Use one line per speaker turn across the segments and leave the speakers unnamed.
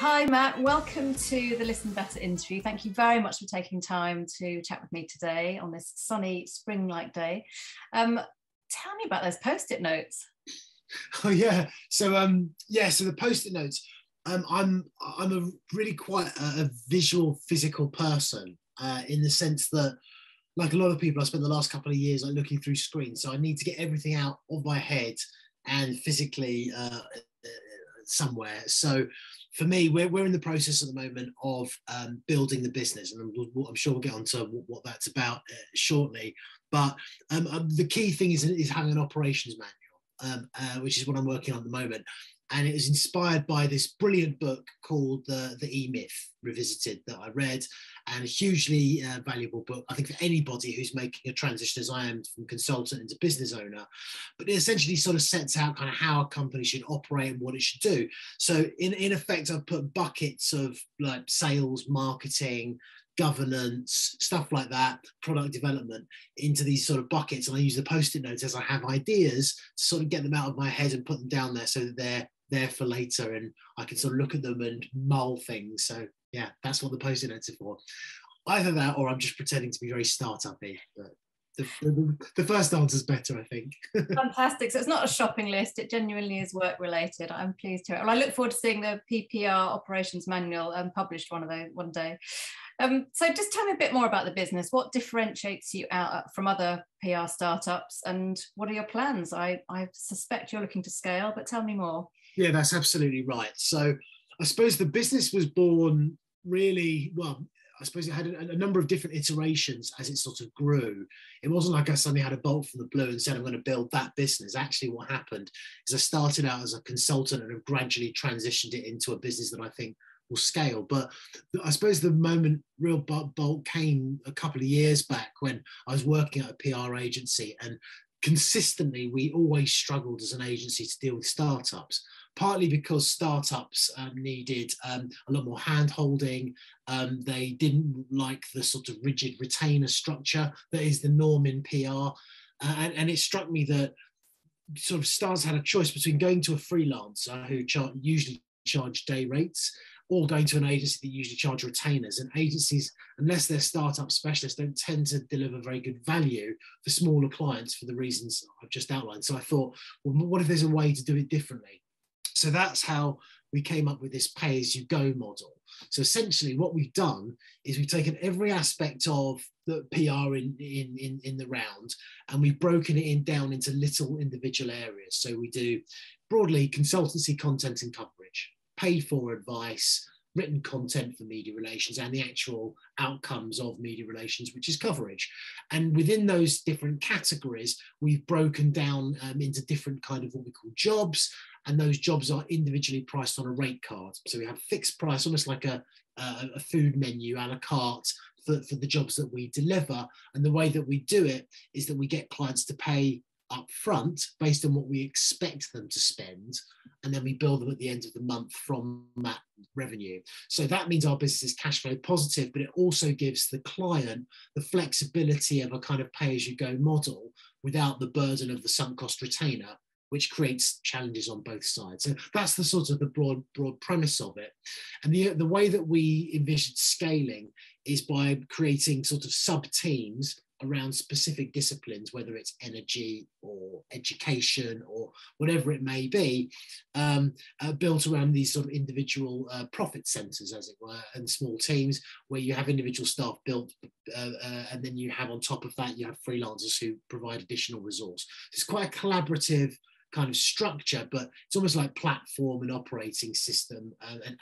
Hi, Matt. Welcome to the Listen.Better interview. Thank you very much for taking time to chat with me today on this sunny spring-like day. Tell me about those Post-it notes.
Oh yeah. So the post-it notes. I'm a really quite a visual, physical person in the sense that, like a lot of people, I spent the last couple of years like looking through screens. So I need to get everything out of my head and physically somewhere. So for me, we're in the process at the moment of building the business, and I'm sure we'll get on to what that's about shortly. But the key thing is having an operations manual, which is what I'm working on at the moment. And it was inspired by this brilliant book called The E-Myth Revisited that I read, and a hugely valuable book, I think, for anybody who's making a transition, as I am, from consultant into business owner. But it essentially sort of sets out kind of how a company should operate and what it should do. So in effect, I've put buckets of like sales, marketing, governance, stuff like that, product development into these sort of buckets. And I use the Post-it notes as I have ideas to sort of get them out of my head and put them down there so that they're there for later and I can sort of look at them and mull things. So yeah, that's what the Post-it notes are for. Either that or I'm just pretending to be very startup-y. But the first answer is better, I think.
Fantastic. So it's not a shopping list. It genuinely is work related. I'm pleased to hear it. Well, I look forward to seeing the PPR operations manual published one day. So just tell me a bit more about the business. What differentiates you out from other PR startups, and what are your plans? I suspect you're looking to scale, but tell me more.
Yeah, that's absolutely right. So I suppose the business was born really, well, I suppose it had a number of different iterations as it sort of grew. It wasn't like I suddenly had a bolt from the blue and said, I'm going to build that business. Actually, what happened is I started out as a consultant and have gradually transitioned it into a business that I think will scale. But I suppose the real bolt came a couple of years back when I was working at a PR agency, and consistently we always struggled as an agency to deal with startups, partly because startups needed a lot more hand holding. They didn't like the sort of rigid retainer structure that is the norm in PR. And it struck me that sort of startups had a choice between going to a freelancer who usually charge day rates, or going to an agency that usually charge retainers. And agencies, unless they're startup specialists, don't tend to deliver very good value for smaller clients for the reasons I've just outlined. So I thought, well, what if there's a way to do it differently? So that's how we came up with this pay-as-you-go model. So essentially what we've done is we've taken every aspect of the PR in the round, and we've broken it down into little individual areas. So we do broadly consultancy, content and coverage, paid for advice, written content for media relations, and the actual outcomes of media relations, which is coverage. And within those different categories, we've broken down into different kind of what we call jobs, and those jobs are individually priced on a rate card. So we have a fixed price, almost like a food menu, a la carte, for the jobs that we deliver. And the way that we do it is that we get clients to pay up front based on what we expect them to spend, and then we bill them at the end of the month from that revenue. So that means our business is cash flow positive, but it also gives the client the flexibility of a kind of pay-as-you-go model without the burden of the sunk cost retainer, which creates challenges on both sides. So that's the sort of the broad premise of it. And the way that we envisioned scaling is by creating sort of sub-teams around specific disciplines, whether it's energy or education or whatever it may be, built around these sort of individual profit centers, as it were, and small teams where you have individual staff built, and then you have on top of that, you have freelancers who provide additional resource. It's quite a collaborative kind of structure, but it's almost like platform and operating system,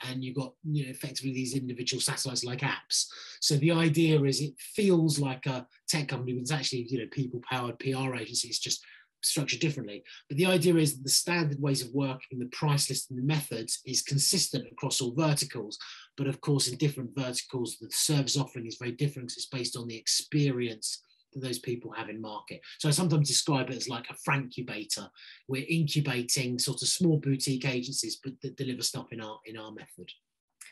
and you've got, you know, effectively these individual satellites like apps. So the idea is it feels like a tech company, but it's actually, you know, people powered PR agencies, just structured differently. But the idea is that the standard ways of working, the price list and the methods is consistent across all verticals. But of course, in different verticals, the service offering is very different because it's based on the experience that those people have in market. So I sometimes describe it as like a francubator. We're incubating sort of small boutique agencies, but that deliver stuff in our method.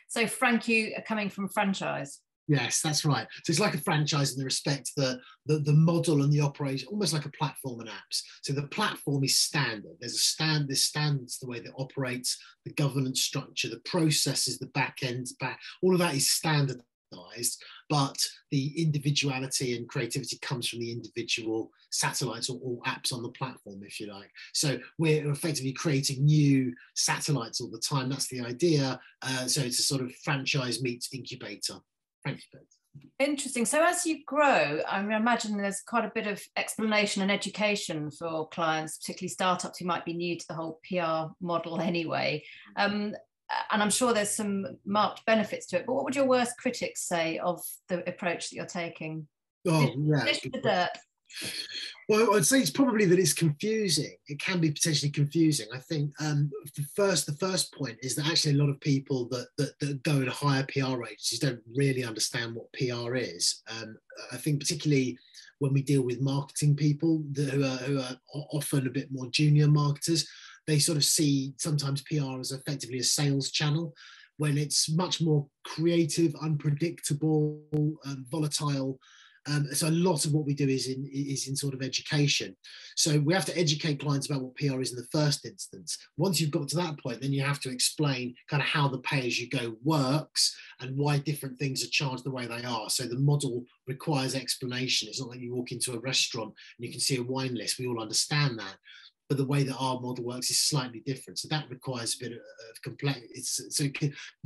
So Frank, you are coming from franchise?
Yes, that's right. So it's like a franchise in the respect that the model and the operation, almost like a platform and apps. So the platform is standard. There's standards, the way that operates, the governance structure, the processes, the back end, all of that is standardized, but the individuality and creativity comes from the individual satellites or apps on the platform, if you like. So we're effectively creating new satellites all the time. That's the idea. So it's a sort of franchise meets incubator.
Interesting. So as you grow, I mean, I imagine there's quite a bit of explanation and education for clients, particularly startups who might be new to the whole PR model anyway. And I'm sure there's some marked benefits to it. But what would your worst critics say of the approach that you're taking?
Oh, yeah.
The dirt.
Well, I'd say it's probably that it's confusing. It can be potentially confusing. I think the first point is that actually a lot of people that go and hire PR agencies don't really understand what PR is. I think particularly when we deal with marketing people who are often a bit more junior marketers, they sort of see sometimes PR as effectively a sales channel, when it's much more creative, unpredictable, volatile. So a lot of what we do is in sort of education. So we have to educate clients about what PR is in the first instance. Once you've got to that point, then you have to explain kind of how the pay-as-you-go works and why different things are charged the way they are. So the model requires explanation. It's not like you walk into a restaurant and you can see a wine list. We all understand that. But the way that our model works is slightly different. So that requires a bit of complexity. So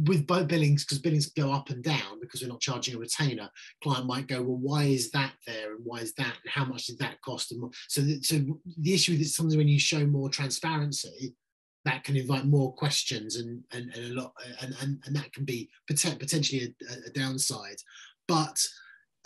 with both billings, because billings go up and down because we're not charging a retainer, client might go, well, why is that there? And why is that? And how much did that cost? And so the issue is sometimes when you show more transparency, that can invite more questions and a lot, and that can be potentially a downside. But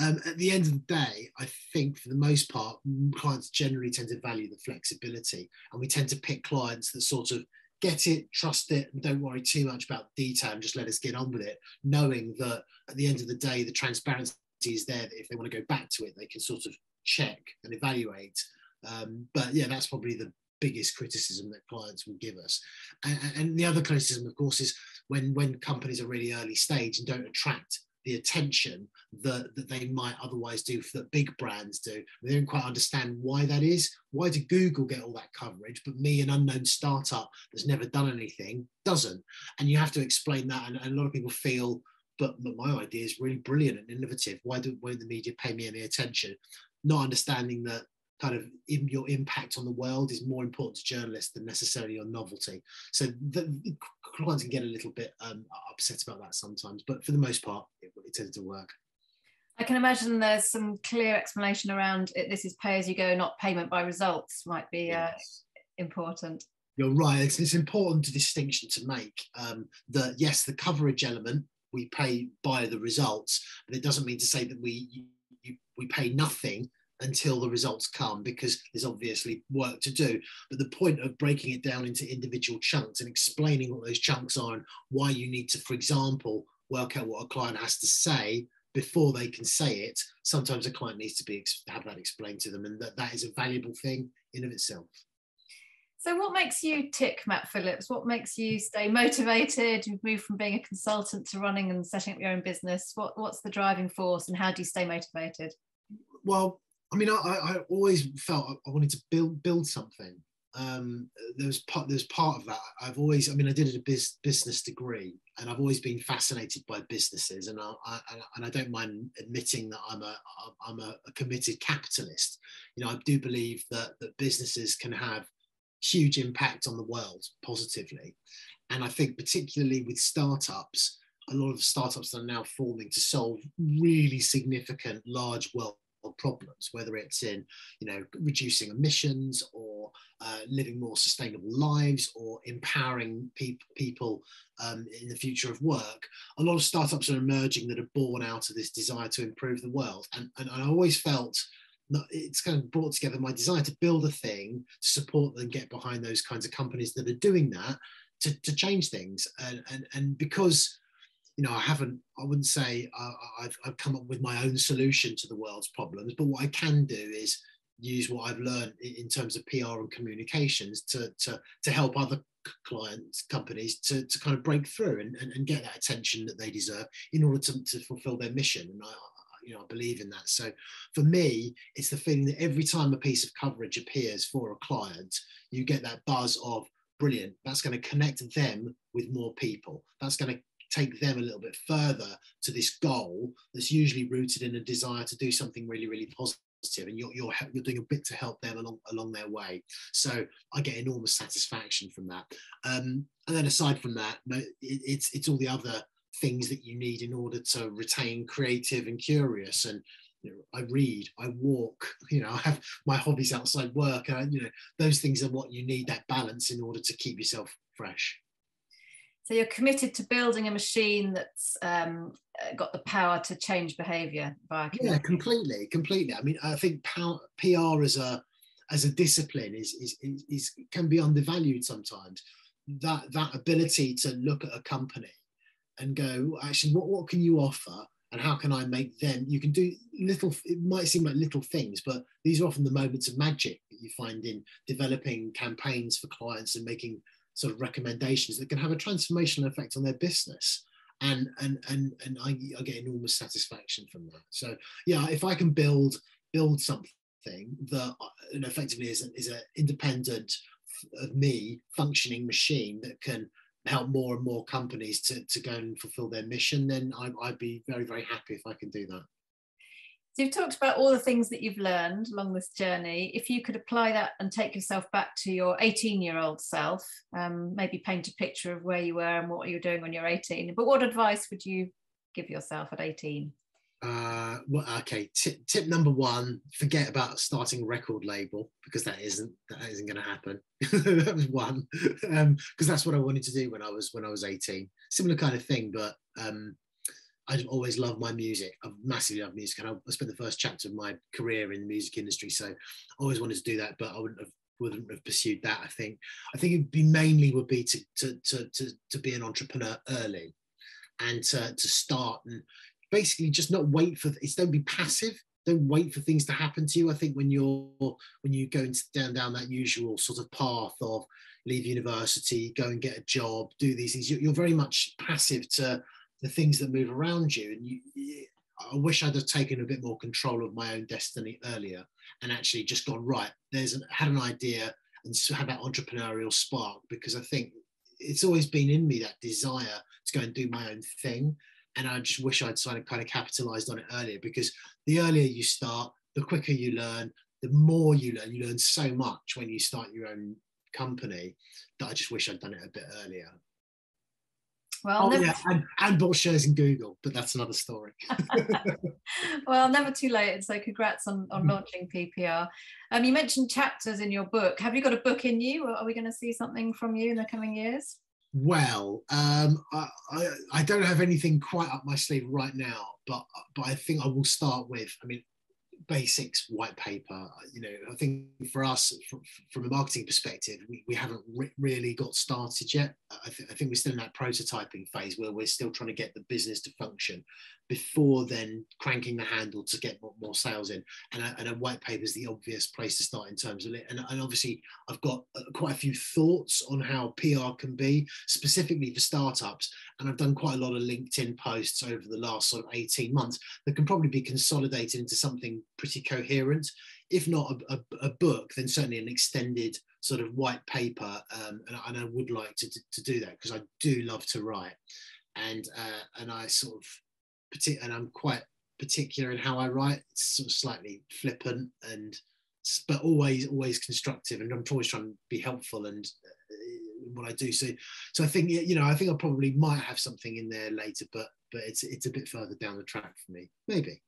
at the end of the day, I think for the most part, clients generally tend to value the flexibility, and we tend to pick clients that sort of get it, trust it, and don't worry too much about detail and just let us get on with it, knowing that at the end of the day, the transparency is there that if they want to go back to it, they can sort of check and evaluate. But yeah, that's probably the biggest criticism that clients will give us. And the other criticism, of course, is when companies are really early stage and don't attract the attention that they might otherwise do, that big brands do. They don't quite understand why that is. Why did Google get all that coverage, but me, an unknown startup that's never done anything, doesn't? And you have to explain that, and a lot of people feel, but my idea is really brilliant and innovative. Won't the media pay me any attention? Not understanding that kind of your impact on the world is more important to journalists than necessarily your novelty. So the clients can get a little bit upset about that sometimes, but for the most part, it tends to work.
I can imagine there's some clear explanation around it. This is pay as you go, not payment by results, might be important.
You're right. It's important distinction to make that, yes, the coverage element, we pay by the results, but it doesn't mean to say that we pay nothing until the results come, because there's obviously work to do. But the point of breaking it down into individual chunks and explaining what those chunks are and why you need to, for example, work out what a client has to say before they can say it, sometimes a client needs to have that explained to them, and that is a valuable thing in of itself.
So what makes you tick, Matt Phillips? What makes you stay motivated? You've moved from being a consultant to running and setting up your own business. What's the driving force, and how do you stay motivated?
Well, I mean, I always felt I wanted to build something. There's part of that. I did a business degree, and I've always been fascinated by businesses, and I don't mind admitting that I'm a committed capitalist. You know, I do believe that businesses can have huge impact on the world positively, and I think particularly with startups, a lot of startups that are now forming to solve really significant large world problems, whether it's in, you know, reducing emissions or living more sustainable lives or empowering people in the future of work. A lot of startups are emerging that are born out of this desire to improve the world, and I always felt it's kind of brought together my desire to build a thing, to support and get behind those kinds of companies that are doing that to change things, and because, you know, I wouldn't say I've come up with my own solution to the world's problems, but what I can do is use what I've learned in terms of PR and communications to help other clients, companies to kind of break through and get that attention that they deserve in order to fulfill their mission. And I believe in that. So for me, it's the feeling that every time a piece of coverage appears for a client, you get that buzz of brilliant. That's going to connect them with more people. That's going to take them a little bit further to this goal that's usually rooted in a desire to do something really, really positive. And you're doing a bit to help them along their way. So I get enormous satisfaction from that. And then aside from that, it's all the other things that you need in order to retain creative and curious. And I read, I walk, I have my hobbies outside work, and those things are what you need, that balance, in order to keep yourself fresh.
So you're committed to building a machine that's got the power to change behaviour via community.
Yeah, completely. I mean, I think PR as a discipline can be undervalued sometimes. That ability to look at a company and go, actually, what can you offer, and how can I make them? You can do little. It might seem like little things, but these are often the moments of magic that you find in developing campaigns for clients and making sort of recommendations that can have a transformational effect on their business. And I get enormous satisfaction from that. So yeah, if I can build something that effectively is an independent of me functioning machine that can help more and more companies to go and fulfill their mission, then I'd be very, very happy if I can do that.
So you've talked about all the things that you've learned along this journey. If you could apply that and take yourself back to your 18-year-old self, maybe paint a picture of where you were and what you were doing when you're 18, but what advice would you give yourself at 18?
Okay, tip number one: forget about starting a record label, because that isn't going to happen. That was one, because that's what I wanted to do when I was 18. Similar kind of thing, but I've always loved my music. I massively love music, and I spent the first chapter of my career in the music industry, so I always wanted to do that, but I wouldn't have pursued that. I think it'd be to be an entrepreneur early, and to start and basically just not wait for it. Don't be passive. Don't wait for things to happen to you. I think when you go down that usual sort of path of leave university, go and get a job, do these things, you're very much passive to the things that move around you. And I wish I'd have taken a bit more control of my own destiny earlier, and actually just gone, right, had an idea and had that entrepreneurial spark, because I think it's always been in me, that desire to go and do my own thing. And I just wish I'd kind of capitalized on it earlier, because the earlier you start, the quicker you learn, the more you learn. You learn so much when you start your own company, that I just wish I'd done it a bit earlier.
Well,
and bought shares in Google, but that's another story.
Well, never too late. And so congrats on launching PPR. You mentioned chapters in your book. Have you got a book in you? Or are we going to see something from you in the coming years?
Well, I don't have anything quite up my sleeve right now, but I think I will start with, basics white paper. I think for us, from a marketing perspective, we haven't really got started yet. I think we're still in that prototyping phase where we're still trying to get the business to function before then cranking the handle to get more sales in. And a white paper is the obvious place to start in terms of it. And obviously, I've got quite a few thoughts on how PR can be specifically for startups. And I've done quite a lot of LinkedIn posts over the last sort of 18 months that can probably be consolidated into something pretty coherent. If not a book, then certainly an extended sort of white paper. And I would like to do that, because I do love to write. And I sort of, and I'm quite particular in how I write. It's sort of slightly flippant, but always constructive, and I'm always trying to be helpful and what I do. So I think I think I probably might have something in there later, but it's a bit further down the track for me, maybe.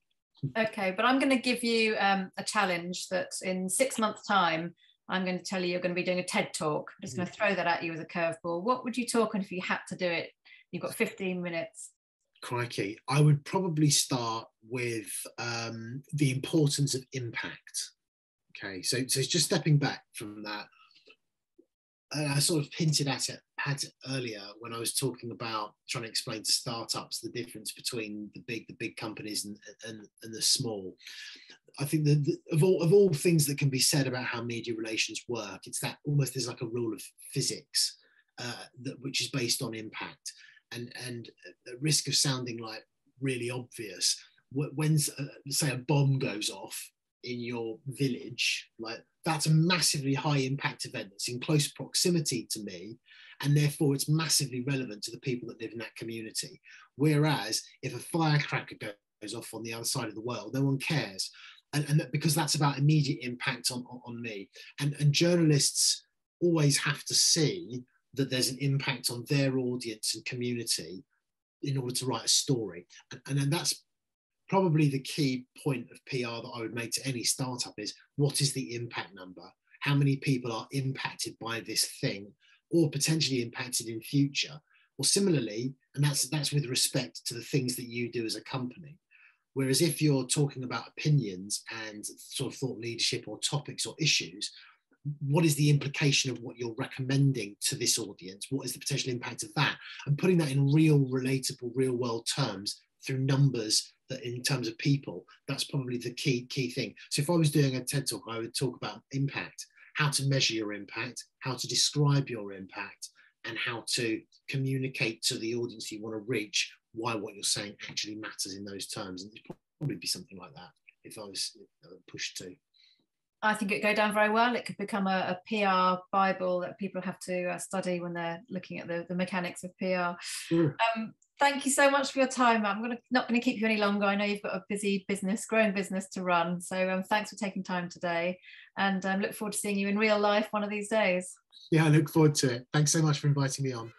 Okay, but I'm going to give you a challenge that in 6 months' time, I'm going to tell you you're going to be doing a TED talk. I'm just going to throw that at you as a curveball. What would you talk on if you had to do it? You've got 15 minutes.
Crikey. I would probably start with the importance of impact. Okay, so it's just stepping back from that. I sort of hinted at it, had earlier when I was talking about trying to explain to startups the difference between the big companies and the small. I think that of all things that can be said about how media relations work, it's that almost there's like a rule of physics which is based on impact, and at risk of sounding like really obvious, when say a bomb goes off in your village, like that's a massively high impact event that's in close proximity to me, and therefore it's massively relevant to the people that live in that community. Whereas if a firecracker goes off on the other side of the world, no one cares, and because that's about immediate impact on me. And journalists always have to see that there's an impact on their audience and community in order to write a story, and then that's probably the key point of PR that I would make to any startup is, what is the impact number? How many people are impacted by this thing or potentially impacted in future? Or similarly, and that's with respect to the things that you do as a company. Whereas if you're talking about opinions and sort of thought leadership or topics or issues, what is the implication of what you're recommending to this audience? What is the potential impact of that? And putting that in real, relatable, real world terms through numbers, that in terms of people, that's probably the key thing. So if I was doing a TED talk, I would talk about impact, how to measure your impact, how to describe your impact, and how to communicate to the audience you want to reach why what you're saying actually matters in those terms. And it'd probably be something like that if I was pushed to.
I think it'd go down very well. It could become a PR Bible that people have to study when they're looking at the mechanics of PR.
Sure.
Thank you so much for your time. I'm not going to keep you any longer. I know you've got a busy growing business to run. So thanks for taking time today, and look forward to seeing you in real life one of these days.
Yeah, I look forward to it. Thanks so much for inviting me on.